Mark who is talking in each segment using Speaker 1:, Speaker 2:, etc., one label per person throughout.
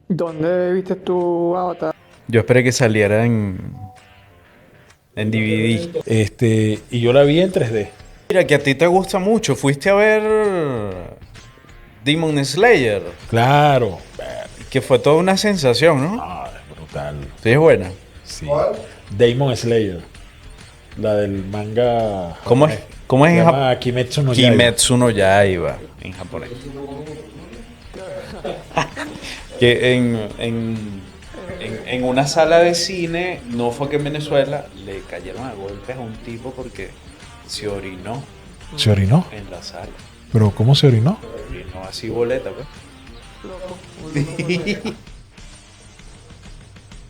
Speaker 1: ¿Dónde viste tu Avatar?
Speaker 2: Yo esperé que saliera en DVD.
Speaker 3: Y yo la vi en 3D.
Speaker 2: Mira, que a ti te gusta mucho. Fuiste a ver Demon Slayer,
Speaker 3: Claro.
Speaker 2: que fue toda una sensación, ¿no?
Speaker 3: Ah, es brutal.
Speaker 2: Sí, es buena.
Speaker 3: Sí. Demon Slayer. La del manga
Speaker 2: ¿Cómo es,
Speaker 3: japonés.
Speaker 2: cómo es
Speaker 3: Se
Speaker 2: en
Speaker 3: llama Kimetsu no Yaiba.
Speaker 2: Kimetsu no Yaiba en japonés? Que en una sala de cine, no fue que en Venezuela, le cayeron a golpes a un tipo porque se orinó
Speaker 3: ¿Se orinó?
Speaker 2: en la sala.
Speaker 3: ¿Pero cómo se orinó?
Speaker 2: Orinó así boleta, pues.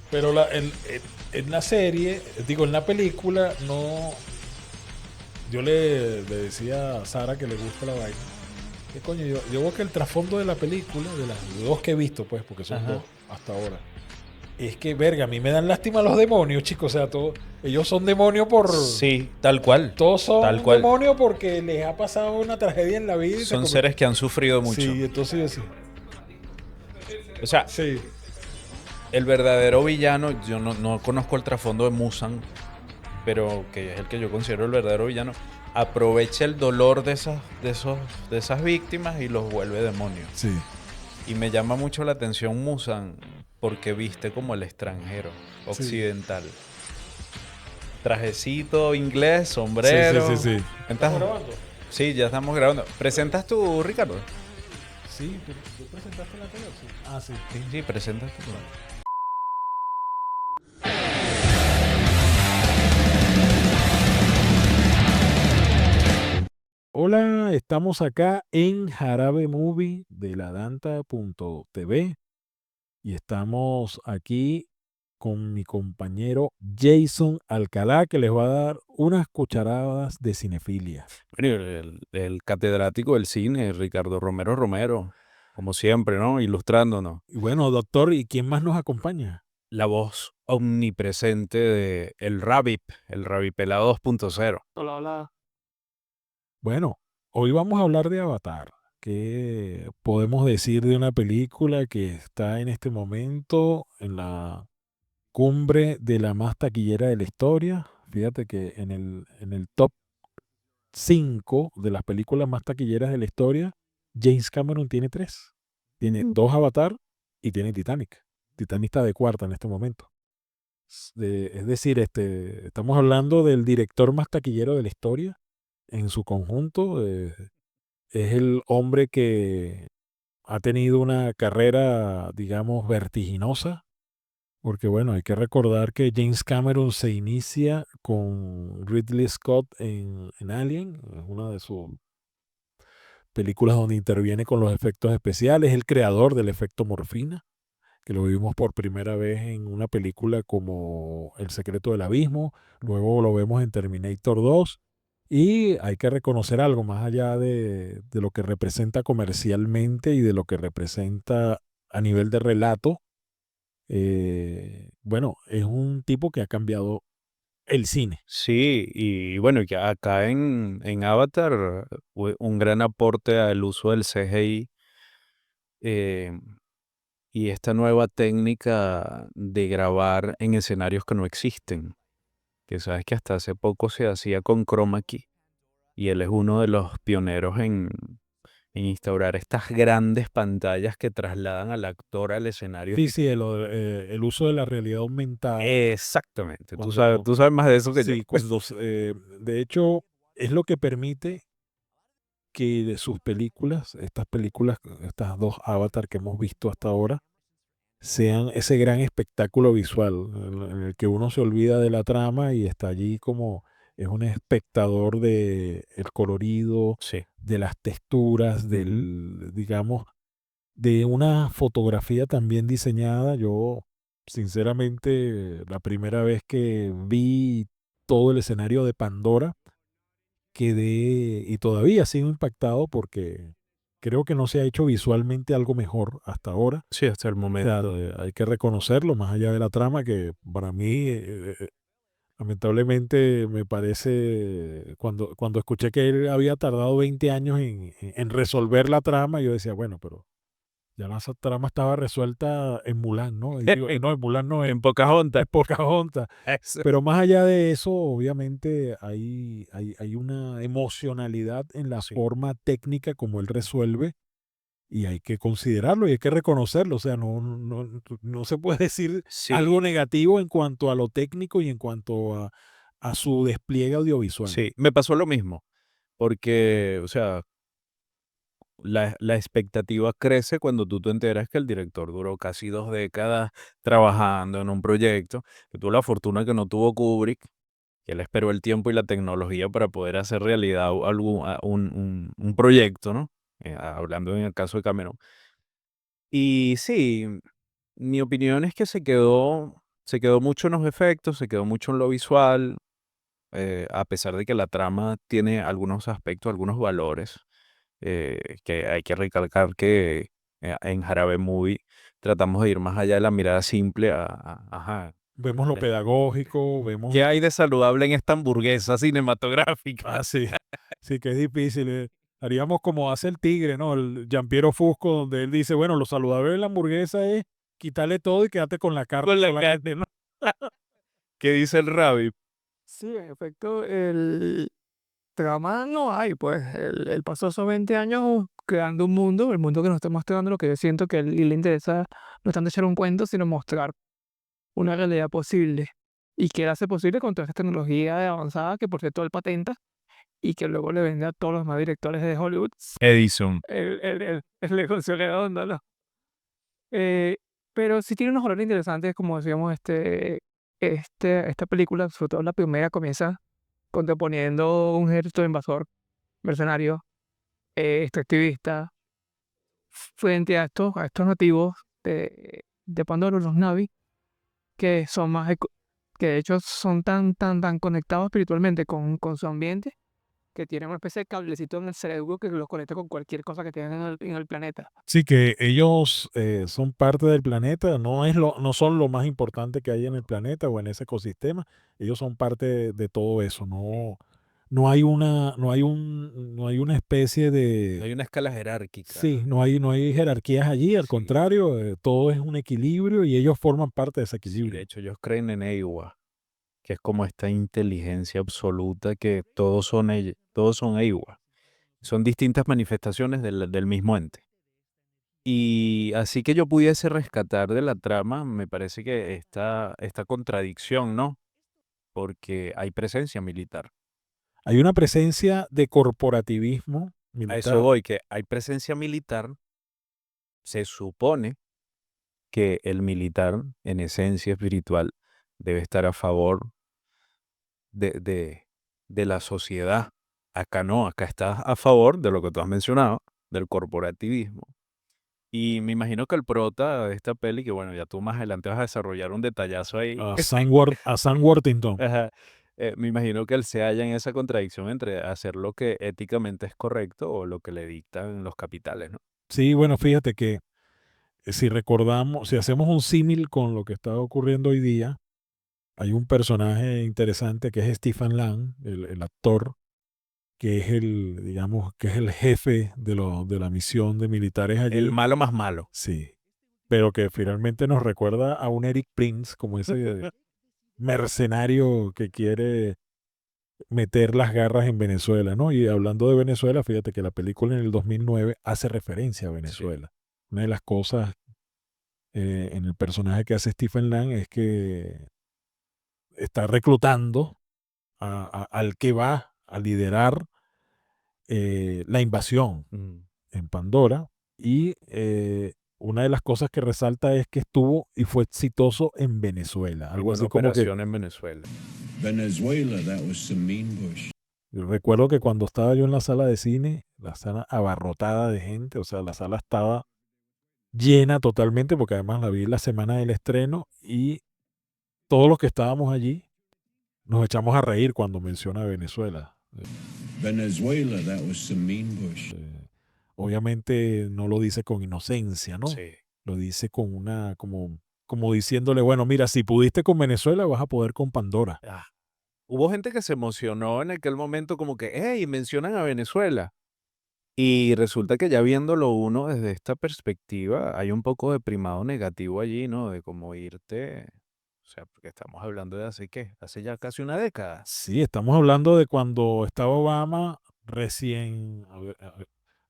Speaker 3: Pero en la serie, digo, en la película, no. Yo le decía a Sara que le gusta la vaina. ¿Qué coño? Yo veo que el trasfondo de la película, de las dos que he visto, pues, porque son
Speaker 2: Ajá.
Speaker 3: dos hasta ahora, es que, verga, a mí me dan lástima los demonios, chicos. O sea, ellos son demonios por.
Speaker 2: Sí, tal cual.
Speaker 3: Todos
Speaker 2: Tal
Speaker 3: son
Speaker 2: cual.
Speaker 3: demonios porque les ha pasado una tragedia en la vida y
Speaker 2: Son seres que han sufrido mucho.
Speaker 3: Sí, entonces sí.
Speaker 2: O sea,
Speaker 3: Sí.
Speaker 2: el verdadero villano, yo no conozco el trasfondo de Musan, pero que es el que yo considero el verdadero villano, aprovecha el dolor de esas víctimas y los vuelve demonios.
Speaker 3: Sí.
Speaker 2: Y me llama mucho la atención Musan porque viste como el extranjero, occidental. Trajecito inglés, sombrero.
Speaker 3: Sí.
Speaker 2: ¿Estás
Speaker 3: grabando?
Speaker 2: Sí, ya estamos grabando. ¿Presentas tú, Ricardo?
Speaker 3: Sí, pero ¿tú presentaste la tele? Sí. Ah, sí.
Speaker 2: Sí, presentas tú.
Speaker 3: Hola, estamos acá en Jarabe Movie de ladanta.tv y estamos aquí con mi compañero Jason Alcalá que les va a dar unas cucharadas de cinefilia.
Speaker 2: Bueno, el catedrático del cine, Ricardo Romero Romero, como siempre, ¿no? Ilustrándonos.
Speaker 3: Y bueno, doctor, ¿y quién más nos acompaña?
Speaker 2: La voz omnipresente de el Rabipelado 2.0.
Speaker 1: Hola, hola.
Speaker 3: Bueno, hoy vamos a hablar de Avatar. ¿Qué podemos decir de una película que está en este momento en la cumbre de la más taquillera de la historia? Fíjate que en el top 5 de las películas más taquilleras de la historia, James Cameron tiene 3. Tiene 2 Avatar y tiene Titanic. Titanic está de cuarta en este momento. Es decir, estamos hablando del director más taquillero de la historia en su conjunto. Es el hombre que ha tenido una carrera, digamos, vertiginosa, porque bueno, hay que recordar que James Cameron se inicia con Ridley Scott en Alien, es una de sus películas donde interviene con los efectos especiales, es el creador del efecto morfina, que lo vimos por primera vez en una película como El secreto del abismo, luego lo vemos en Terminator 2, y hay que reconocer algo más allá de lo que representa comercialmente y de lo que representa a nivel de relato. Bueno, es un tipo que ha cambiado el cine.
Speaker 2: Sí, y bueno, que acá en Avatar, un gran aporte al uso del CGI eh, y esta nueva técnica de grabar en escenarios que no existen, que sabes que hasta hace poco se hacía con chroma key, y él es uno de los pioneros en instaurar estas grandes pantallas que trasladan al actor al escenario.
Speaker 3: Sí, sí, el uso de la realidad aumentada.
Speaker 2: Exactamente,
Speaker 3: Cuando,
Speaker 2: tú sabes más de eso que yo.
Speaker 3: sí, de hecho, es lo que permite que de sus películas, estas dos Avatar que hemos visto hasta ahora, sean ese gran espectáculo visual en el que uno se olvida de la trama y está allí como es un espectador de el colorido,
Speaker 2: Sí.
Speaker 3: de las texturas, digamos, de una fotografía también diseñada. Yo, sinceramente, la primera vez que vi todo el escenario de Pandora, quedé y todavía sigo impactado porque creo que no se ha hecho visualmente algo mejor hasta ahora.
Speaker 2: Sí, hasta el
Speaker 3: O sea,
Speaker 2: momento.
Speaker 3: hay que reconocerlo, más allá de la trama, que para mí, lamentablemente, me parece, cuando escuché que él había tardado 20 años en resolver la trama, yo decía, bueno, pero Ya la trama estaba resuelta en Mulan, ¿no? Y digo, no, en Mulan no,
Speaker 2: En
Speaker 3: en
Speaker 2: Pocahontas.
Speaker 3: Pocahontas.
Speaker 2: Eso.
Speaker 3: Pero más allá de eso, obviamente hay una emocionalidad en la
Speaker 2: Sí.
Speaker 3: forma técnica como él resuelve y hay que considerarlo y hay que reconocerlo. O sea, no se puede decir
Speaker 2: Sí,
Speaker 3: algo negativo en cuanto a lo técnico y en cuanto a su despliegue audiovisual.
Speaker 2: sí, me pasó lo mismo, porque, o sea, la expectativa crece cuando tú te enteras que el director duró casi 2 décadas trabajando en un proyecto, que tuvo la fortuna que no tuvo Kubrick, que él esperó el tiempo y la tecnología para poder hacer realidad un proyecto, ¿no? Hablando en el caso de Cameron. Y sí, mi opinión es que se quedó mucho en los efectos, se quedó mucho en lo visual, a pesar de que la trama tiene algunos aspectos, algunos valores, que hay que recalcar que en Jarabe Movie tratamos de ir más allá de la mirada simple ajá,
Speaker 3: Vemos lo
Speaker 2: eh,
Speaker 3: pedagógico, vemos...
Speaker 2: ¿qué hay de saludable en esta hamburguesa cinematográfica?
Speaker 3: Ah, sí, sí que es difícil. Haríamos como hace el tigre, ¿no? El Giampiero Fusco, donde él dice, bueno, lo saludable de la hamburguesa es quitarle todo y quedarte con la carne.
Speaker 2: Con la
Speaker 3: con la
Speaker 2: carne, ¿no? ¿Qué dice el Rabbit?
Speaker 1: Sí, en efecto, el trama no hay, pues. Él pasó esos 20 años creando un mundo, el mundo que nos está mostrando, lo que yo siento que a él le interesa no tanto echar un cuento, sino mostrar una realidad posible. Y que él hace posible con toda esta tecnología avanzada que, por cierto, él patenta y que luego le vende a todos los demás directores de Hollywood.
Speaker 2: Edison.
Speaker 1: El negocio redondo, ¿no? Eh, pero sí tiene unos valores interesantes, como decíamos, esta película, sobre todo la primera, comienza contraponiendo un ejército invasor, mercenario, extractivista, frente a estos nativos de Pandora, los Navi, que son más, que de hecho son tan conectados espiritualmente con su ambiente, que tienen una especie de cablecito en el cerebro que los conecta con cualquier cosa que tengan en el planeta.
Speaker 3: Sí, que ellos son parte del planeta, no son lo más importante que hay en el planeta o en ese ecosistema, ellos son parte de todo eso, no hay una especie
Speaker 2: No
Speaker 3: de...
Speaker 2: hay una escala jerárquica.
Speaker 3: Sí, no hay jerarquías allí, al
Speaker 2: Sí.
Speaker 3: contrario, todo es un equilibrio y ellos forman parte de ese
Speaker 2: Sí, de
Speaker 3: equilibrio.
Speaker 2: hecho, ellos creen en Eiwa, que es como esta inteligencia absoluta que todos son Eiwa. Son distintas manifestaciones del mismo ente. Y así que yo pudiese rescatar de la trama, me parece que esta contradicción, ¿no? Porque hay presencia militar.
Speaker 3: Hay una presencia de corporativismo
Speaker 2: A eso
Speaker 3: militar.
Speaker 2: voy, que hay presencia militar, se supone que el militar, en esencia espiritual, debe estar a favor de la sociedad. Acá no, acá está a favor de lo que tú has mencionado, del corporativismo. Y me imagino que el prota de esta peli, que bueno, ya tú más adelante vas a desarrollar un detallazo ahí.
Speaker 3: A Sam Worthington.
Speaker 2: Ajá, me imagino que él se halla en esa contradicción entre hacer lo que éticamente es correcto o lo que le dictan los capitales, ¿no?
Speaker 3: Sí, bueno, fíjate que si recordamos, si hacemos un símil con lo que está ocurriendo hoy día, hay un personaje interesante que es Stephen Lang, el actor, que es digamos, que es el jefe de la misión de militares
Speaker 2: El
Speaker 3: allí.
Speaker 2: malo más malo.
Speaker 3: Sí, pero que finalmente nos recuerda a un Eric Prince, como ese mercenario que quiere meter las garras en Venezuela, ¿no? Y hablando de Venezuela, fíjate que la película en el 2009 hace referencia a
Speaker 2: Sí.
Speaker 3: Venezuela. Una de las cosas en el personaje que hace Stephen Lang es que está reclutando al que va a liderar la invasión
Speaker 2: Mm.
Speaker 3: en Pandora y una de las cosas que resalta es que estuvo y fue exitoso en Venezuela.
Speaker 2: En
Speaker 3: Algo
Speaker 2: una
Speaker 3: así como que
Speaker 2: operación en Venezuela.
Speaker 4: Venezuela, that was some mean bush.
Speaker 3: yo recuerdo que cuando estaba yo en la sala de cine, la sala abarrotada de gente, o sea, la sala estaba llena totalmente porque además la vi la semana del estreno y todos los que estábamos allí nos echamos a reír cuando menciona Venezuela.
Speaker 4: Venezuela, that was some mean bush.
Speaker 3: Obviamente no lo dice con inocencia, ¿no?
Speaker 2: Sí.
Speaker 3: Lo dice con como diciéndole, bueno, mira, si pudiste con Venezuela, vas a poder con Pandora.
Speaker 2: Ah, hubo gente que se emocionó en aquel momento como que, hey, mencionan a Venezuela. Y resulta que ya viéndolo uno desde esta perspectiva, hay un poco de primado negativo allí, ¿no? De cómo irte, o sea, porque estamos hablando de hace, ¿qué? Hace ya casi una década.
Speaker 3: Sí, estamos hablando de cuando estaba Obama recién,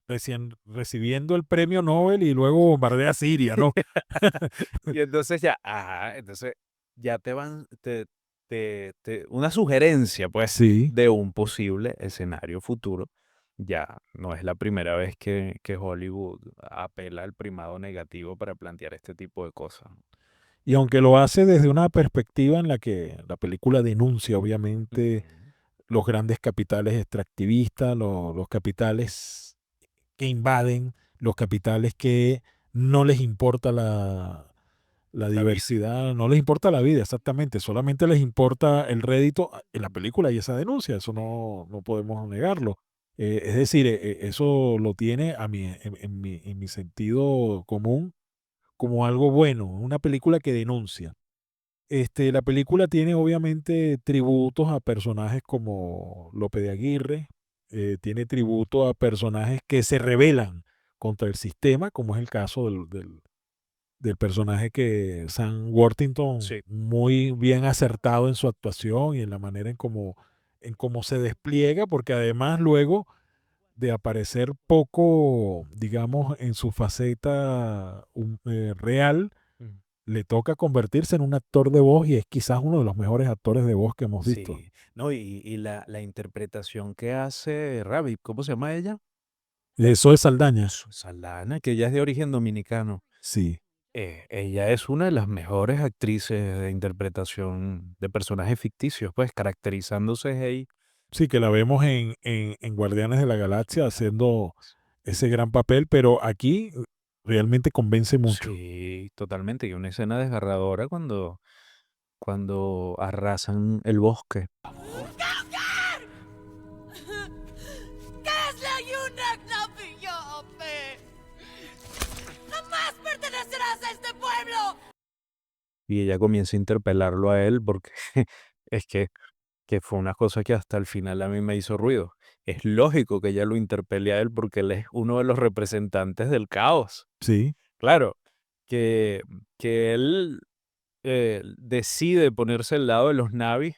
Speaker 3: recién recibiendo el premio Nobel y luego bombardea Siria, ¿no?
Speaker 2: Y entonces ya, entonces ya una sugerencia, pues,
Speaker 3: Sí.
Speaker 2: de un posible escenario futuro. Ya no es la primera vez que Hollywood apela al primado negativo para plantear este tipo de cosas.
Speaker 3: Y aunque lo hace desde una perspectiva en la que la película denuncia, obviamente,
Speaker 2: Ujú.
Speaker 3: los grandes capitales extractivistas, los capitales que invaden, los capitales que no les importa la
Speaker 2: La vida.
Speaker 3: diversidad, no les importa la vida, exactamente, solamente les importa el rédito en la película y esa denuncia, eso no podemos negarlo. Es decir, eso lo tiene en mi sentido común como algo bueno, una película que denuncia. La película tiene obviamente tributos a personajes como Lope de Aguirre, tiene tributo a personajes que se rebelan contra el sistema, como es el caso del personaje que Sam Worthington,
Speaker 2: Sí.
Speaker 3: muy bien acertado en su actuación y en la manera en cómo se despliega, porque además luego de aparecer poco, digamos, en su faceta real,
Speaker 2: Mm.
Speaker 3: le toca convertirse en un actor de voz y es quizás uno de los mejores actores de voz que hemos visto.
Speaker 2: Sí. No, y la interpretación que hace Rabbit, ¿cómo se llama ella?
Speaker 3: Eso es Saldaña.
Speaker 2: Saldana, que ella es de origen dominicano.
Speaker 3: Sí,
Speaker 2: Ella es una de las mejores actrices de interpretación de personajes ficticios, pues caracterizándose ahí.
Speaker 3: sí, que la vemos en Guardianes de la Galaxia haciendo ese gran papel, pero aquí realmente convence mucho.
Speaker 2: Sí, totalmente. Y una escena desgarradora cuando arrasan el bosque.
Speaker 5: ¿Qué es la Yunagnapiyope? ¡Jamás pertenecerás a este pueblo!
Speaker 2: Y ella comienza a interpelarlo a él porque es que fue una cosa que hasta el final a mí me hizo ruido. Es lógico que ella lo interpele a él porque él es uno de los representantes del caos.
Speaker 3: Sí,
Speaker 2: Claro, que, que él decide ponerse al lado de los Na'vi,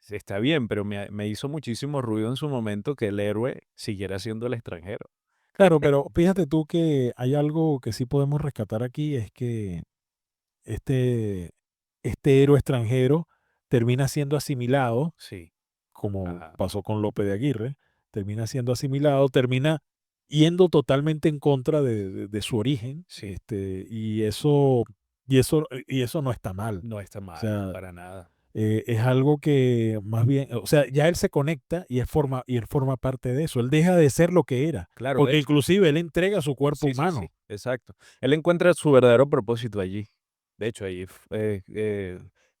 Speaker 2: sí, está bien, pero me hizo muchísimo ruido en su momento que el héroe siguiera siendo el extranjero.
Speaker 3: claro, pero fíjate tú que hay algo que sí podemos rescatar aquí, es que este, este héroe extranjero termina siendo asimilado
Speaker 2: Sí,
Speaker 3: como
Speaker 2: ajá,
Speaker 3: pasó con Lope de Aguirre, termina siendo asimilado, termina yendo totalmente en contra de su origen,
Speaker 2: sí,
Speaker 3: y eso no está mal.
Speaker 2: no está
Speaker 3: O
Speaker 2: mal,
Speaker 3: sea,
Speaker 2: para nada.
Speaker 3: es algo que más bien, o sea, ya él se conecta y él forma parte de eso. Él deja de ser lo que era,
Speaker 2: Claro, de
Speaker 3: porque
Speaker 2: hecho,
Speaker 3: inclusive él entrega su cuerpo
Speaker 2: sí, sí, sí,
Speaker 3: humano.
Speaker 2: exacto. Él encuentra su verdadero propósito allí. De hecho, allí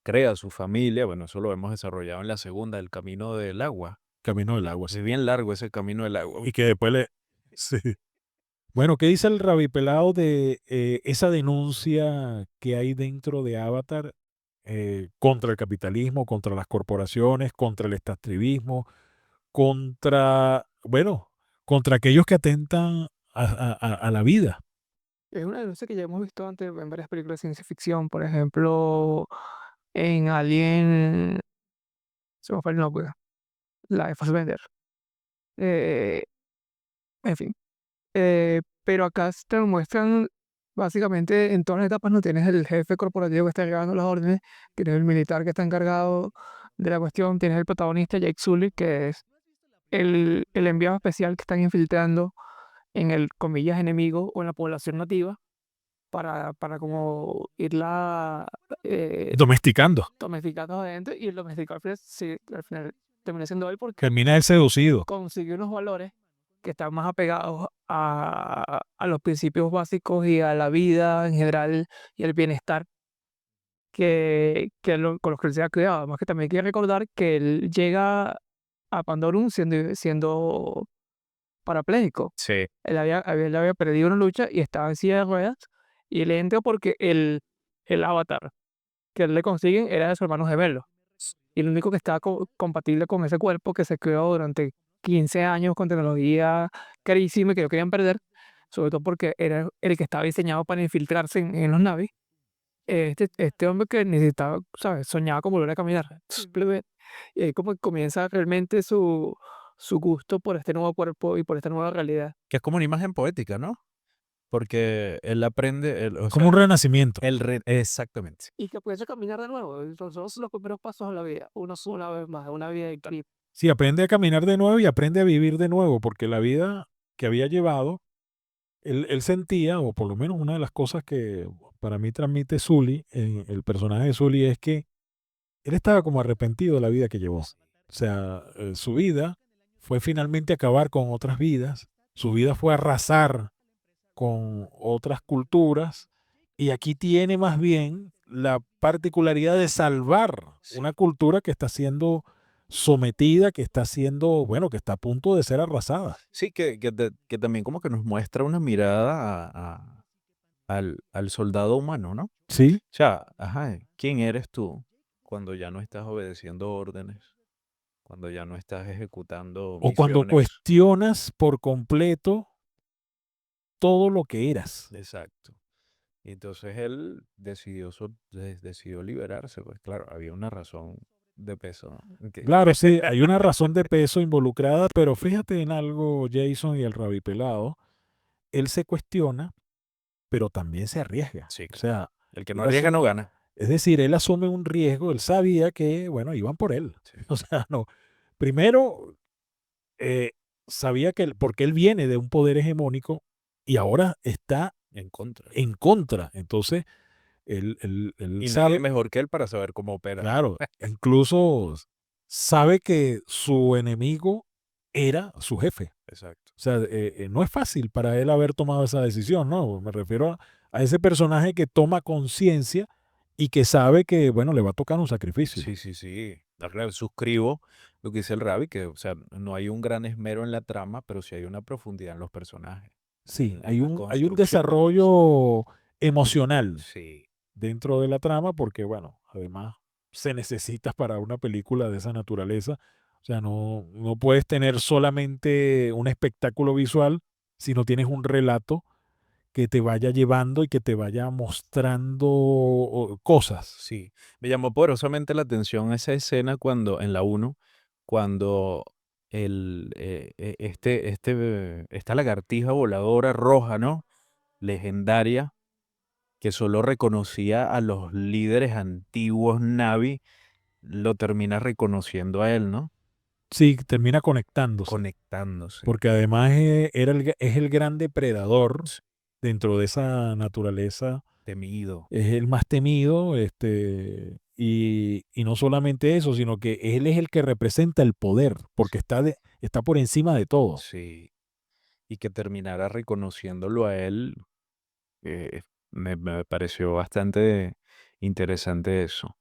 Speaker 2: crea su familia. Bueno, eso lo hemos desarrollado en la segunda, el camino del agua.
Speaker 3: Camino del agua,
Speaker 2: Es
Speaker 3: sí.
Speaker 2: bien largo ese camino del agua.
Speaker 3: Y que después le... Sí. Bueno, ¿qué dice el Rabipelado de esa denuncia que hay dentro de Avatar contra el capitalismo, contra las corporaciones, contra el extractivismo, bueno, contra aquellos que atentan a la vida?
Speaker 1: Es una denuncia que ya hemos visto antes en varias películas de ciencia ficción, por ejemplo, en Alien, se me fue el nombre, la de Fassbender. Eh, en fin, pero acá te lo muestran básicamente en todas las etapas. No tienes el jefe corporativo que está llegando las órdenes, tienes el militar que está encargado de la cuestión, tienes el protagonista Jake Sully, que es el enviado especial que están infiltrando en el, comillas, enemigo o en la población nativa para como irla
Speaker 3: Domesticando.
Speaker 1: domesticando adentro, y el domesticado al final, sí, al final termina siendo él porque
Speaker 3: Termina el seducido.
Speaker 1: consiguió unos valores que están más apegados a los principios básicos y a la vida en general y al bienestar con los que él se ha criado. Además que también hay que recordar que él llega a Pandorum siendo parapléjico.
Speaker 2: Sí,
Speaker 1: Él había perdido una lucha y estaba en silla de ruedas, y él entra porque el avatar que él le consiguen era de su hermano gemelo. Y el único que estaba compatible con ese cuerpo que se creó durante 15 años con tecnología carísima que no querían perder, sobre todo porque era el que estaba diseñado para infiltrarse en los navis. Este hombre que necesitaba, ¿sabes? Soñaba con volver a caminar, simplemente. Y ahí como que comienza realmente su gusto por este nuevo cuerpo y por esta nueva realidad.
Speaker 2: Que es como una imagen poética, ¿no? Porque él aprende, o
Speaker 3: Como
Speaker 2: sea,
Speaker 3: un renacimiento.
Speaker 2: exactamente.
Speaker 1: Y que pudiese caminar de nuevo. Esos son los primeros pasos a la vida. Una vez más, una vida de equilibrio.
Speaker 3: Sí, aprende a caminar de nuevo y aprende a vivir de nuevo, porque la vida que había llevado, él sentía, o por lo menos una de las cosas que para mí transmite Sully, el personaje de Sully, es que él estaba como arrepentido de la vida que llevó. O sea, su vida fue finalmente acabar con otras vidas, su vida fue arrasar con otras culturas, y aquí tiene más bien la particularidad de salvar
Speaker 2: Sí.
Speaker 3: una cultura que está siendo sometida, que está siendo, bueno, que está a punto de ser arrasada.
Speaker 2: Sí, que también como que nos muestra una mirada al soldado humano, ¿no?
Speaker 3: Sí.
Speaker 2: O sea, ajá, ¿quién eres tú cuando ya no estás obedeciendo órdenes? Cuando ya no estás ejecutando
Speaker 3: O cuando
Speaker 2: misiones.
Speaker 3: cuestionas por completo todo lo que eras.
Speaker 2: Exacto. Y entonces él decidió liberarse, pues claro, había una razón de peso, ¿no?
Speaker 3: Claro, sí, hay una razón de peso involucrada, pero fíjate en algo, Jason y el rabipelado, él se cuestiona, pero también se arriesga.
Speaker 2: Sí,
Speaker 3: O
Speaker 2: claro.
Speaker 3: sea,
Speaker 2: El que no
Speaker 3: él
Speaker 2: arriesga no gana.
Speaker 3: es decir, él asume un riesgo, él sabía que, bueno, iban por él.
Speaker 2: Sí.
Speaker 3: O sea, no. Primero, sabía que, porque él viene de un poder hegemónico y ahora está
Speaker 2: En contra.
Speaker 3: en contra. Entonces, él
Speaker 2: Y nadie
Speaker 3: sabe,
Speaker 2: mejor que él para saber cómo opera.
Speaker 3: claro, incluso sabe que su enemigo era su jefe.
Speaker 2: Exacto.
Speaker 3: O sea, no es fácil para él haber tomado esa decisión, ¿no? Me refiero a ese personaje que toma conciencia y que sabe que, bueno, le va a tocar un sacrificio.
Speaker 2: Sí, sí, sí. Suscribo lo que dice el Ravi, que, o sea, no hay un gran esmero en la trama, pero sí hay una profundidad en los personajes.
Speaker 3: Sí,
Speaker 2: en
Speaker 3: hay
Speaker 2: la
Speaker 3: un
Speaker 2: construcción.
Speaker 3: desarrollo emocional
Speaker 2: Sí,
Speaker 3: dentro de la trama porque, bueno, además se necesita para una película de esa naturaleza. O sea, no puedes tener solamente un espectáculo visual si no tienes un relato que te vaya llevando y que te vaya mostrando cosas.
Speaker 2: sí. Me llamó poderosamente la atención esa escena cuando, en la 1, cuando esta lagartija voladora roja, ¿no? Legendaria, que solo reconocía a los líderes antiguos Navi, lo termina reconociendo a él, ¿no?
Speaker 3: Sí, termina conectándose.
Speaker 2: Conectándose.
Speaker 3: Porque además es el gran depredador dentro de esa naturaleza.
Speaker 2: Temido.
Speaker 3: Es el más temido, y no solamente eso, sino que él es el que representa el poder, porque está por encima de todo.
Speaker 2: Sí. Y que terminara reconociéndolo a él, me pareció bastante interesante eso.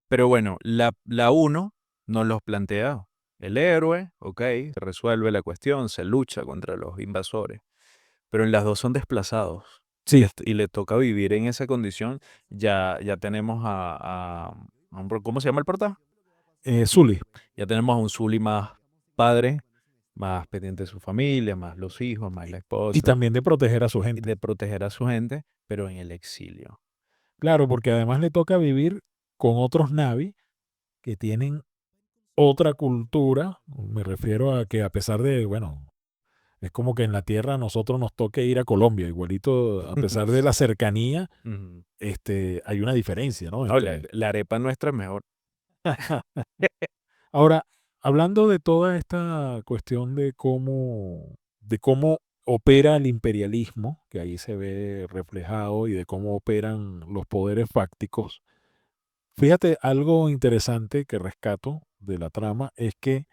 Speaker 2: Pero bueno, la 1 nos los plantea. El héroe, ok, se resuelve la cuestión, se lucha contra los invasores. Pero en las dos son desplazados.
Speaker 3: Sí,
Speaker 2: Y le toca vivir en esa condición. Ya tenemos ¿cómo se llama el prota?
Speaker 3: Sully.
Speaker 2: Ya tenemos a un Zully más padre, más pendiente de su familia, más los hijos, más la
Speaker 3: Y
Speaker 2: esposa,
Speaker 3: también de proteger a su
Speaker 2: y
Speaker 3: gente.
Speaker 2: de proteger a su gente, pero en el exilio.
Speaker 3: Claro, porque además le toca vivir con otros Navi que tienen otra cultura. Me refiero a que a pesar de, bueno, es como que en la tierra a nosotros nos toque ir a Colombia, igualito, a pesar de la cercanía,
Speaker 2: Ujú.
Speaker 3: hay una diferencia, ¿no?
Speaker 2: No, la arepa nuestra es mejor.
Speaker 3: Ahora, hablando de toda esta cuestión de cómo opera el imperialismo, que ahí se ve reflejado, y de cómo operan los poderes fácticos, fíjate, algo interesante que rescato de la trama es que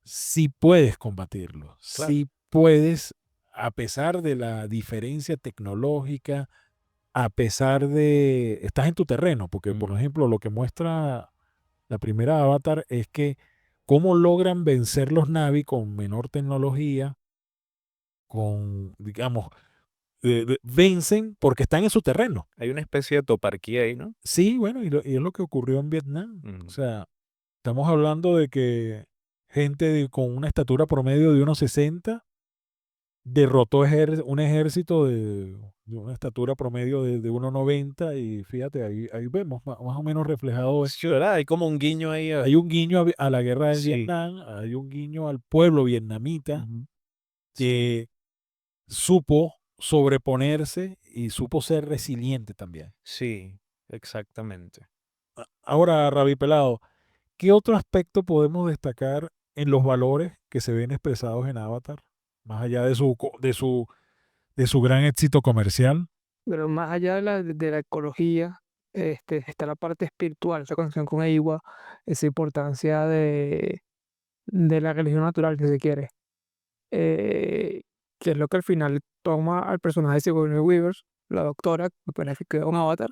Speaker 3: sí puedes combatirlo,
Speaker 2: Claro.
Speaker 3: sí puedes, a pesar de la diferencia tecnológica, a pesar de... Estás en tu terreno, porque por
Speaker 2: Ujú.
Speaker 3: ejemplo lo que muestra la primera Avatar es que cómo logran vencer los Navi con menor tecnología, con, digamos, vencen porque están en su terreno.
Speaker 2: Hay una especie de toparquía ahí, ¿no?
Speaker 3: Sí, bueno, y es lo que ocurrió en Vietnam. O
Speaker 2: Ujú.
Speaker 3: sea, Estamos hablando de que gente con una estatura promedio de 1,60 derrotó un ejército de una estatura promedio de 1,90 y fíjate, ahí vemos más o menos reflejado.
Speaker 2: Sí, ¿verdad? Hay como un guiño ahí.
Speaker 3: Hay un guiño a la guerra de
Speaker 2: Sí.
Speaker 3: Vietnam, hay un guiño al pueblo vietnamita
Speaker 2: Ujú.
Speaker 3: que supo sobreponerse y supo ser resiliente también.
Speaker 2: Sí, exactamente.
Speaker 3: Ahora, Ravi Pelado, ¿qué otro aspecto podemos destacar en los valores que se ven expresados en Avatar? Más allá de su gran éxito comercial.
Speaker 1: Pero más allá de la ecología, está la parte espiritual, esa conexión con Eiwa, esa importancia de la religión natural, si se quiere. eh, que es lo que al final toma al personaje de Sigourney Weaver, la doctora, que planificó un avatar,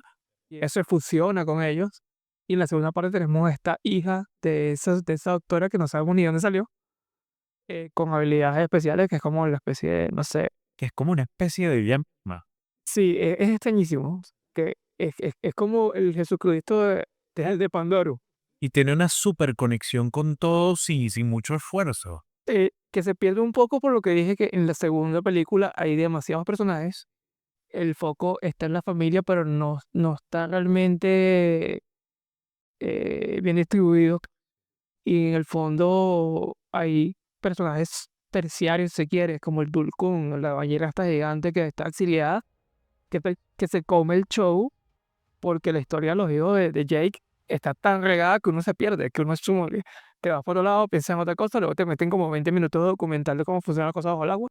Speaker 1: y ella se fusiona con ellos. Y en la segunda parte tenemos esta hija de esa doctora que no sabemos ni dónde salió, con habilidades especiales, que es como la especie de, no sé,
Speaker 2: Que es como una especie de llama.
Speaker 1: sí, es extrañísimo, que es como el Jesucristo de Pandoro,
Speaker 2: Y tiene una super conexión con todos y sin mucho esfuerzo.
Speaker 1: que se pierde un poco por lo que dije que en la segunda película hay demasiados personajes. El foco está en la familia, pero no está realmente bien distribuido. Y en el fondo hay personajes terciarios, si se quiere, como el Dulcun, la bañera esta gigante que está exiliada, que se come el show porque la historia de los hijos de Jake está tan regada que uno se pierde, que uno es sumo, que te vas por otro lado, piensas en otra cosa, luego te meten como 20 minutos de documental de cómo funciona la cosa bajo el agua.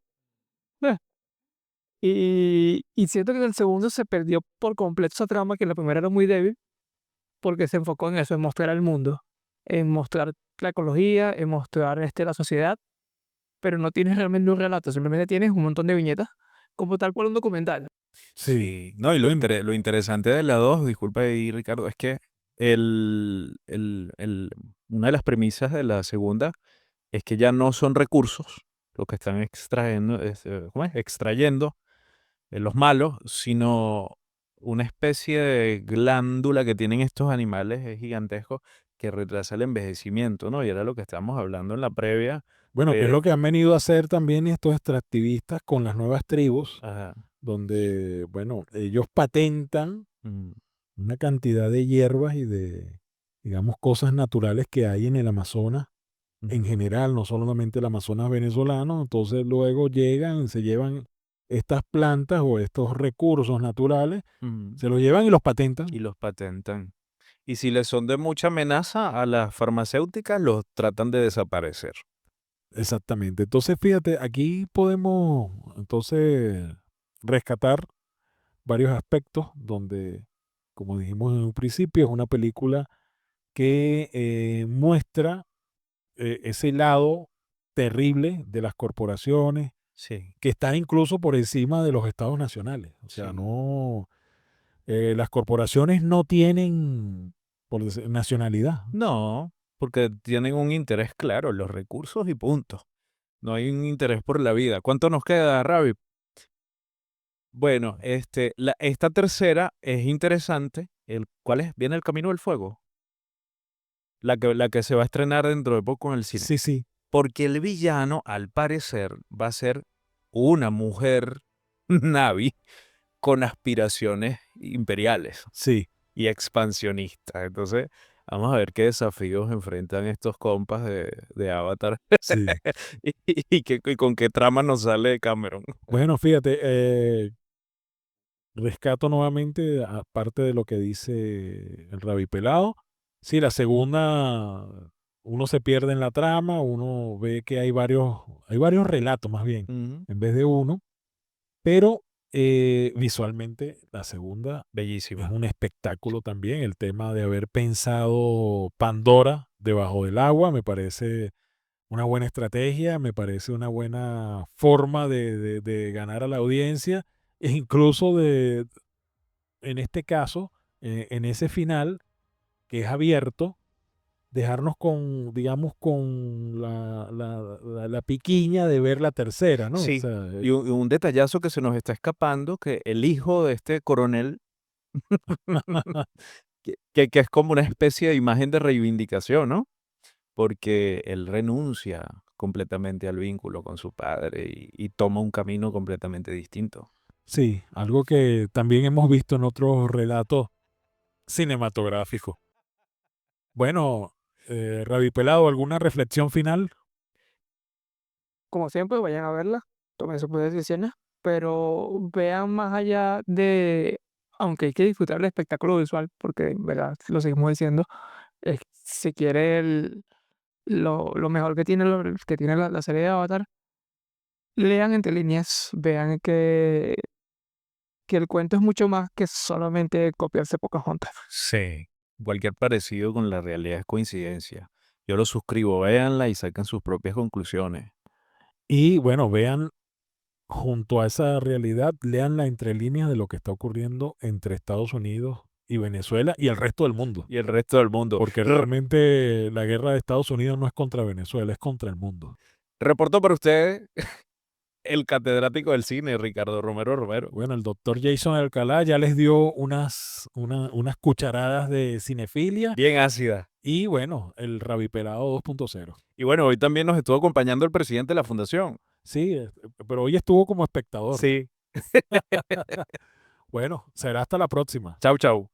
Speaker 1: Eh, Y siento que en el segundo se perdió por completo esa trama, que en la primera era muy débil, porque se enfocó en eso, en mostrar al mundo, en mostrar la ecología, en mostrar la sociedad, pero no tienes realmente un relato, simplemente tienes un montón de viñetas, como tal cual un documental.
Speaker 2: Sí, no, y lo interesante de la 2, disculpa ahí, Ricardo, es que una de las premisas de la segunda es que ya no son recursos lo que están extrayendo, ¿cómo es? Extrayendo los malos, sino una especie de glándula que tienen estos animales gigantescos que retrasa el envejecimiento, ¿no? Y era lo que estábamos hablando en la previa.
Speaker 3: Bueno, que es lo que han venido a hacer también estos extractivistas con las nuevas tribus,
Speaker 2: Ajá.
Speaker 3: donde, bueno, ellos patentan
Speaker 2: Mm,
Speaker 3: una cantidad de hierbas y de, digamos, cosas naturales que hay en el Amazonas en
Speaker 2: ujú,
Speaker 3: general, no solamente el Amazonas venezolano. Entonces luego llegan, se llevan estas plantas o estos recursos naturales,
Speaker 2: mm,
Speaker 3: se los llevan y los patentan.
Speaker 2: y los patentan. Y si les son de mucha amenaza a las farmacéuticas, los tratan de desaparecer.
Speaker 3: Exactamente. Entonces, fíjate, aquí podemos entonces rescatar varios aspectos donde, como dijimos en un principio, es una película que muestra ese lado terrible de las corporaciones,
Speaker 2: Sí,
Speaker 3: que está incluso por encima de los estados nacionales. O sea,
Speaker 2: sí.
Speaker 3: no, las corporaciones no tienen nacionalidad.
Speaker 2: No, porque tienen un interés claro, los recursos y punto. No hay un interés por la vida. ¿Cuánto nos queda, Ravi? Bueno, esta tercera es interesante. ¿Cuál es? ¿Viene el Camino del Fuego? La que se va a estrenar dentro de poco en el cine.
Speaker 3: Sí, sí,
Speaker 2: Porque el villano, al parecer, va a ser una mujer Navi con aspiraciones imperiales
Speaker 3: sí,
Speaker 2: y expansionistas. Entonces, vamos a ver qué desafíos enfrentan estos compas de Avatar
Speaker 3: sí.
Speaker 2: y con qué trama nos sale Cameron.
Speaker 3: Bueno, fíjate, rescato nuevamente, aparte de lo que dice el Rabi Pelado. Sí, la segunda, uno se pierde en la trama, uno ve que hay varios relatos más bien,
Speaker 2: Ujú.
Speaker 3: en vez de uno, pero visualmente la segunda es
Speaker 2: Bellísima.
Speaker 3: un espectáculo también. El tema de haber pensado Pandora debajo del agua me parece una buena estrategia, me parece una buena forma de ganar a la audiencia, e incluso en este caso, en ese final que es abierto, dejarnos con, digamos, con la piquiña de ver la tercera, ¿no? O
Speaker 2: Sí,
Speaker 3: sea,
Speaker 2: y un detallazo que se nos está escapando, que el hijo de este coronel, que es como una especie de imagen de reivindicación, ¿no? porque él renuncia completamente al vínculo con su padre y toma un camino completamente distinto.
Speaker 3: Sí, algo que también hemos visto en otros relatos cinematográficos. Bueno, Ravi Pelado, ¿alguna reflexión final?
Speaker 1: Como siempre, vayan a verla, tomen sus propias decisiones, pero vean más allá de, aunque hay que disfrutar del espectáculo visual, porque en verdad, lo seguimos diciendo, si quiere lo mejor que tiene, que tiene la serie de Avatar, lean entre líneas, vean que el cuento es mucho más que solamente copiarse Pocahontas.
Speaker 2: Sí. Cualquier parecido con la realidad es coincidencia. Yo lo suscribo, véanla y saquen sus propias conclusiones.
Speaker 3: Y bueno, vean junto a esa realidad, lean la entrelínea de lo que está ocurriendo entre Estados Unidos y Venezuela y el resto del mundo.
Speaker 2: Y el resto del mundo.
Speaker 3: Porque realmente la guerra de Estados Unidos no es contra Venezuela, es contra el mundo.
Speaker 2: Reportó para ustedes el catedrático del cine, Ricardo Romero Romero.
Speaker 3: Bueno, el doctor Jason Alcalá ya les dio unas cucharadas de cinefilia.
Speaker 2: Bien ácida.
Speaker 3: Y bueno, el Rabipelado 2.0.
Speaker 2: Y bueno, hoy también nos estuvo acompañando el presidente de la fundación.
Speaker 3: Sí, pero hoy estuvo como espectador.
Speaker 2: Sí.
Speaker 3: Bueno, será hasta la próxima.
Speaker 2: Chau, chau.